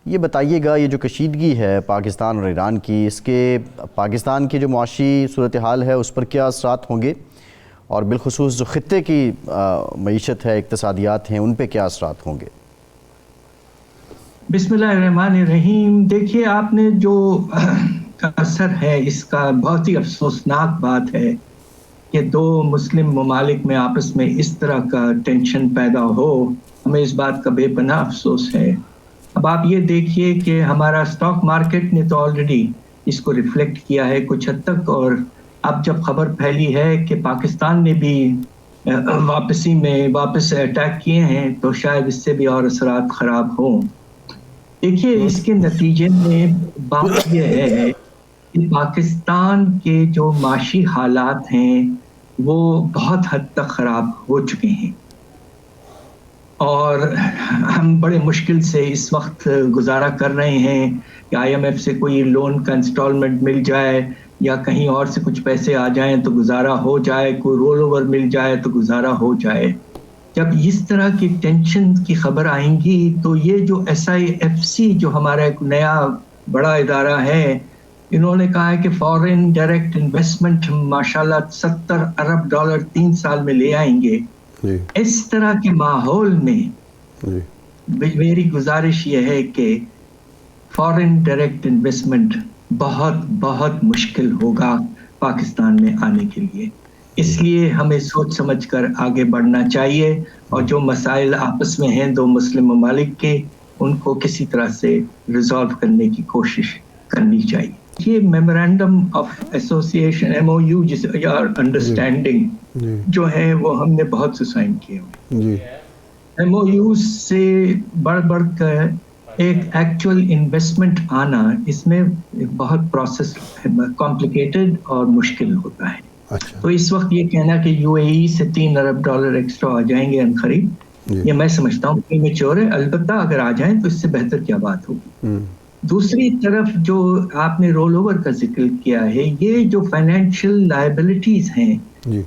یہ بتائیے گا یہ جو کشیدگی ہے پاکستان اور ایران کی، اس کے پاکستان کی جو معاشی صورتحال ہے اس پر کیا اثرات ہوں گے، اور بالخصوص جو خطے کی معیشت ہے، اقتصادیات ہیں، ان پہ کیا اثرات ہوں گے؟ بسم اللہ الرحمن الرحیم۔ دیکھیے، آپ نے جو اثر ہے اس کا بہت ہی افسوسناک بات ہے کہ دو مسلم ممالک میں آپس میں اس طرح کا ٹینشن پیدا ہو، ہمیں اس بات کا بے پناہ افسوس ہے۔ اب آپ یہ دیکھیے کہ ہمارا اسٹاک مارکیٹ نے تو آلریڈی اس کو ریفلیکٹ کیا ہے کچھ حد تک، اور اب جب خبر پھیلی ہے کہ پاکستان نے بھی واپس اٹیک کیے ہیں تو شاید اس سے بھی اور اثرات خراب ہوں۔ دیکھیے، اس کے نتیجے میں بات یہ ہے کہ پاکستان کے جو معاشی حالات ہیں وہ بہت حد تک خراب ہو چکے ہیں، اور ہم بڑے مشکل سے اس وقت گزارا کر رہے ہیں کہ IMF سے کوئی لون کا انسٹالمنٹ مل جائے یا کہیں اور سے کچھ پیسے آ جائیں تو گزارا ہو جائے، کوئی رول اوور مل جائے تو گزارا ہو جائے۔ جب اس طرح کی ٹینشن کی خبر آئیں گی تو یہ جو SIFC جو ہمارا ایک نیا بڑا ادارہ ہے، انہوں نے کہا ہے کہ فورن ڈائریکٹ انویسٹمنٹ ماشاءاللہ $70 ارب 3 سال میں لے آئیں گے۔ اس طرح کے ماحول میں میری گزارش یہ ہے کہ فورن ڈائریکٹ انویسٹمنٹ بہت بہت مشکل ہوگا پاکستان میں آنے کے لیے۔ اس لیے ہمیں سوچ سمجھ کر آگے بڑھنا چاہیے، اور جو مسائل آپس میں ہیں دو مسلم ممالک کے، ان کو کسی طرح سے ریزالو کرنے کی کوشش کرنی چاہیے۔ یہ میمورینڈم آف ایسوسیشن MOU جسے انڈرسٹینڈنگ جو ہے وہ ہم نے بہت سے سائن کیے ہوئے۔ MOU سے بڑھ کر ایک ایکچوئل انویسٹمنٹ آنا، اس میں بہت پروسیس کمپلیکیٹڈ اور مشکل ہوتا ہے۔ تو اس وقت یہ کہنا کہ UAE سے $3 ارب ایکسٹرا آ جائیں گے عنقریب، یہ میں سمجھتا ہوں کہ میچور ہے۔ البتہ اگر آ جائیں تو اس سے بہتر کیا بات ہوگی۔ دوسری طرف جو آپ نے رول اوور کا ذکر کیا ہے، یہ جو فائنینشیل لائبلٹیز ہیں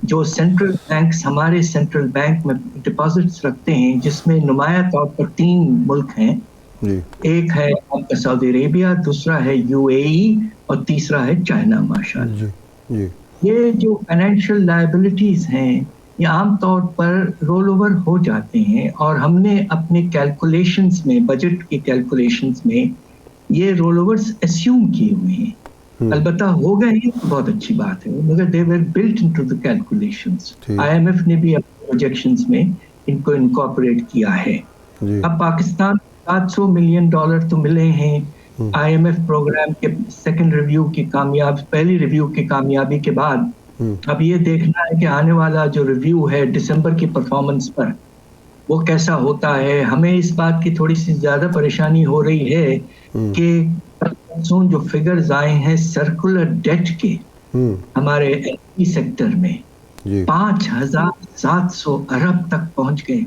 جو سینٹرل بینکس ہمارے سینٹرل بینک میں ڈپازٹس رکھتے ہیں، جس میں نمایاں طور پر 3 ملک ہیں، ایک ہے آپ کا سعودی عربیہ، دوسرا ہے UAE، اور تیسرا ہے چائنا۔ ماشاءاللہ یہ جو فائنینشیل لائبلٹیز ہیں یہ عام طور پر رول اوور ہو جاتے ہیں، اور ہم نے اپنے کیلکولیشنز میں، بجٹ کی کیلکولیشنز میں یہ رول اوورز اسیوم کیے ہوئے ہیں۔ البتہ ہو گئے ہیں تو بہت اچھی بات ہے، مگر they were built into the calculations۔ IMF نے بھی اپنے پروجیکشنز میں ان کو انکارپوریٹ کیا ہے۔ اب پاکستان $700 ملین تو ملے ہیں IMF پروگرام کے سیکنڈ ریویو کی پہلی ریویو کی کامیابی کے بعد۔ اب یہ دیکھنا ہے کہ آنے والا جو ریویو ہے دسمبر کی پرفارمنس پر وہ کیسا ہوتا ہے۔ ہمیں اس بات کی تھوڑی سی زیادہ پریشانی ہو رہی ہے کہ جو فگرز آئے ہیں سرکولر ڈیٹ کے ہمارے سیکٹر میں 5700 ارب تک پہنچ گئے۔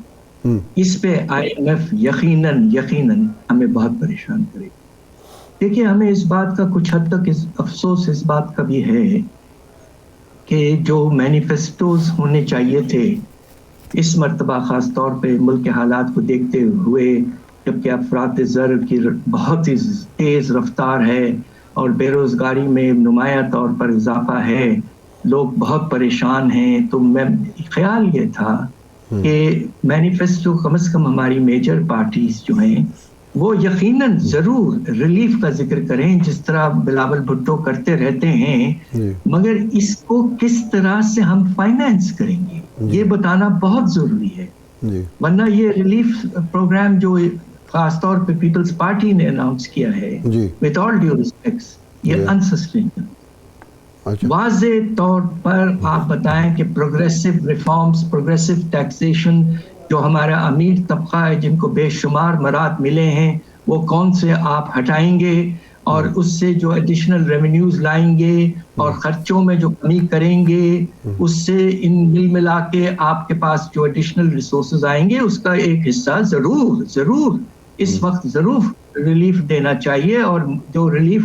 اس پہ IMF یقیناً ہمیں بہت پریشان کرے گا۔ دیکھیے، ہمیں اس بات کا کچھ حد تک افسوس اس بات کا بھی ہے کہ جو مینیفیسٹوز ہونے چاہیے تھے اس مرتبہ، خاص طور پہ ملک کے حالات کو دیکھتے ہوئے، جبکہ افراط زر کی بہت ہی تیز رفتار ہے اور بے روزگاری میں نمایاں طور پر اضافہ ہے، لوگ بہت پریشان ہیں، تو خیال یہ تھا کہ مینیفیسٹو کم از کم ہماری میجر پارٹیز جو ہیں وہ یقیناً ضرور ریلیف کا ذکر کریں، جس طرح بلاول بھٹو کرتے رہتے ہیں، مگر اس کو کس طرح سے ہم فائنینس کریں گے یہ بتانا بہت ضروری ہے، ورنہ یہ ریلیف پروگرام جو خاص طور پہ پیپلز پارٹی نے اناؤنس کیا ہے with all due respects، یہ انسسٹینیبل۔ واضح طور پر آپ بتائیں کہ پروگریسو ریفارمز، پروگریسو ٹیکسیشن، جو ہمارا امیر طبقہ ہے جن کو بے شمار مراد ملے ہیں، وہ کون سے آپ ہٹائیں گے، اور اس سے جو ایڈیشنل ریونیوز لائیں گے اور خرچوں میں جو کمی کریں گے، اس سے ان مل ملا کے آپ کے پاس جو ایڈیشنل ریسورسز آئیں گے اس کا ایک حصہ ضرور اس وقت ریلیف دینا چاہیے، اور جو ریلیف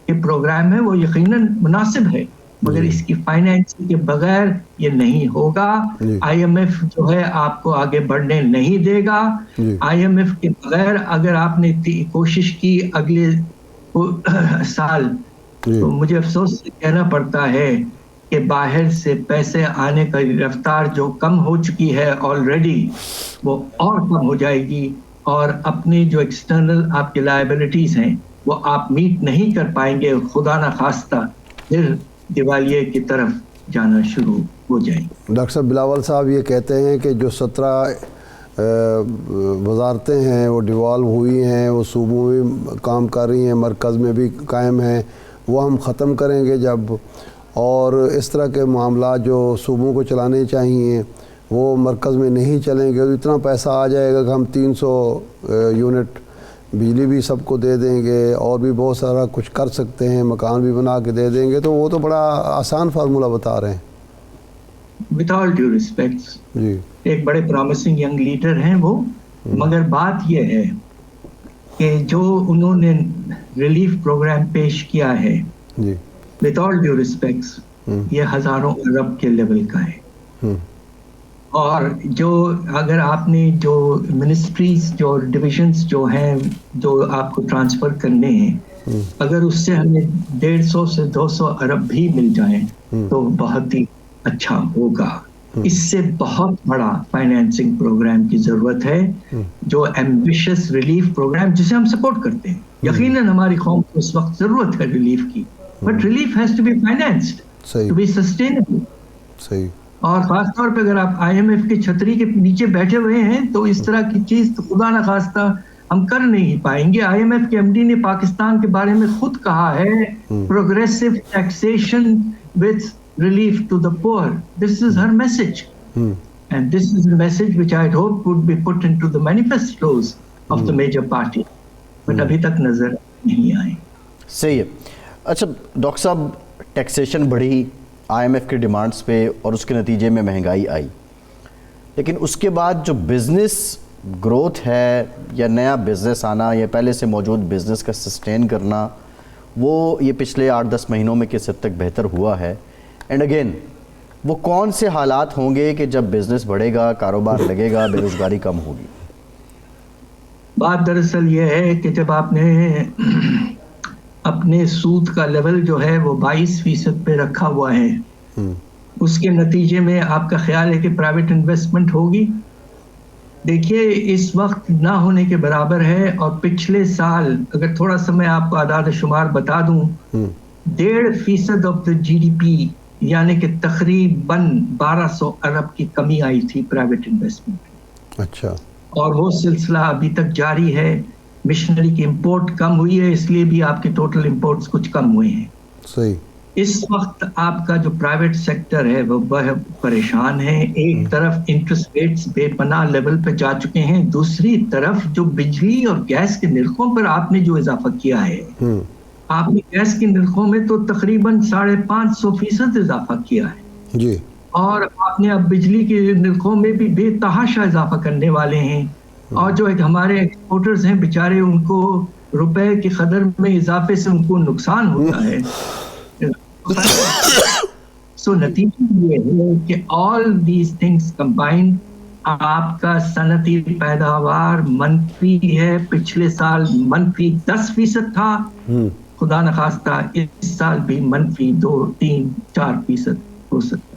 کے پروگرام ہے وہ یقیناً مناسب ہے، مگر اس کی فائنینسنگ کے بغیر یہ نہیں ہوگا. آئی ایم ایف جو ہے آپ کو آگے بڑھنے نہیں دے گا. آئی ایم ایف کے بغیر اگر آپ نے کوشش کی اگلے سال تو مجھے افسوس سے کہنا پڑتا ہے کہ باہر سے پیسے آنے کا رفتار جو کم ہو چکی ہے آلریڈی وہ اور کم ہو جائے گی, اور اپنی جو ایکسٹرنل آپ کی لائبلٹیز ہیں وہ آپ میٹ نہیں کر پائیں گے. خدا نہ خواستہ پھر دیوالیے کی طرف جانا شروع ہو جائیں. ڈاکٹر صاحب بلاول صاحب یہ کہتے ہیں کہ جو 17 وزارتیں ہیں وہ ڈیوالو ہوئی ہیں, وہ صوبوں میں کام کر رہی ہیں, مرکز میں بھی قائم ہیں, وہ ہم ختم کریں گے جب, اور اس طرح کے معاملات جو صوبوں کو چلانے چاہیے وہ مرکز میں نہیں چلیں گے, تو اتنا پیسہ آ جائے گا کہ ہم 300 یونٹ بجلی بھی سب کو دے دیں گے اور بھی بہت سارا کچھ کر سکتے ہیں, مکان بھی بنا کے دے دیں گے. تو وہ تو بڑا آسان فارمولہ بتا رہے ہیں. with all due respects, جی ایک بڑے پرومسنگ ینگ لیڈر ہیں وہ, مگر بات یہ ہے کہ جو انہوں نے ریلیف پروگرام پیش کیا ہے جی with all due respects یہ ہزاروں ارب کے لیول کا ہے. اور جو اگر آپ نے جو منسٹریز جو ڈویژنز جو ہیں جو آپ کو ٹرانسفر کرنے ہیں, اگر اس سے ہمیں 150 سے 200 ارب بھی مل جائیں تو بہت ہی اچھا ہوگا. اس سے بہت بڑا فائنینسنگ پروگرام کی ضرورت ہے, جو ایمبیشس ریلیف پروگرام جسے ہم سپورٹ کرتے ہیں. یقیناً ہماری قوم کو اس وقت ضرورت ہے ریلیف کی, but relief has to be financed to be sustainable. صحیح. اور خاص طور پہ اگر آپ آئی ایم ایف کی چھتری کے نیچے بیٹھے ہوئے ہیں تو اس طرح کی چیز تو خدا نہ خواستہ ہم کر نہیں پائیں گے. آئی ایم ایف کے ایم ڈی نے پاکستان کے بارے میں خود کہا ہے progressive taxation with relief to the poor. This is her message and this is a message which I hope would be put into the manifestos of the major party. But ابھی تک نظر نہیں آئے. صحیح ہے. اچھا ڈاکٹر صاحب, taxation بڑھی آئی ایم ایف کے ڈیمانڈز پہ اور اس کے نتیجے میں مہنگائی آئی, لیکن اس کے بعد جو بزنس گروتھ ہے یا نیا بزنس آنا یا پہلے سے موجود بزنس کا سسٹین کرنا, وہ یہ پچھلے 8-10 مہینوں میں کس حد تک بہتر ہوا ہے. اینڈ اگین وہ کون سے حالات ہوں گے کہ جب بزنس بڑھے گا, کاروبار لگے گا, بے روزگاری کم ہوگی؟ بات دراصل یہ ہے کہ جب آپ نے اپنے سود کا لیول جو ہے وہ 22% پہ رکھا ہوا ہے, اس کے نتیجے میں آپ کا خیال ہے کہ پرائیویٹ انویسٹمنٹ ہوگی. دیکھیے اس وقت نہ ہونے کے برابر ہے. اور پچھلے سال اگر تھوڑا سا میں آپ کو اعداد شمار بتا دوں, 1.5% of the G D P یعنی کہ تقریباً 1200 ارب کی کمی آئی تھی پرائیویٹ انویسٹمنٹ. اچھا. اور وہ سلسلہ ابھی تک جاری ہے. مشنری کی امپورٹ کم ہوئی ہے, اس لیے بھی آپ کے ٹوٹل امپورٹس کچھ کم ہوئے ہیں. صحیح. اس وقت آپ کا جو پرائیویٹ سیکٹر ہے وہ بہت پریشان ہے. ایک طرف انٹرسٹ ریٹس بے پناہ لیول پہ جا چکے ہیں, دوسری طرف جو بجلی اور گیس کے نرخوں پر آپ نے جو اضافہ کیا ہے, آپ نے گیس کے نرخوں میں تو تقریباً 550% اضافہ کیا ہے جی, اور آپ نے اب بجلی کے نرخوں میں بھی بے تحاشا اضافہ کرنے والے ہیں. اور جو ایک ہمارے ایکسپورٹرز ہیں بیچارے, ان کو روپے کی قدر میں اضافے سے ان کو نقصان ہوتا ہے. سو نتیجہ یہ ہے کہ آل دیز تھنگس کمبائنڈ آپ کا صنعتی پیداوار منفی ہے. پچھلے سال منفی 10% تھا, خدا نخواستہ اس سال بھی منفی 2-3-4% ہو سکتا.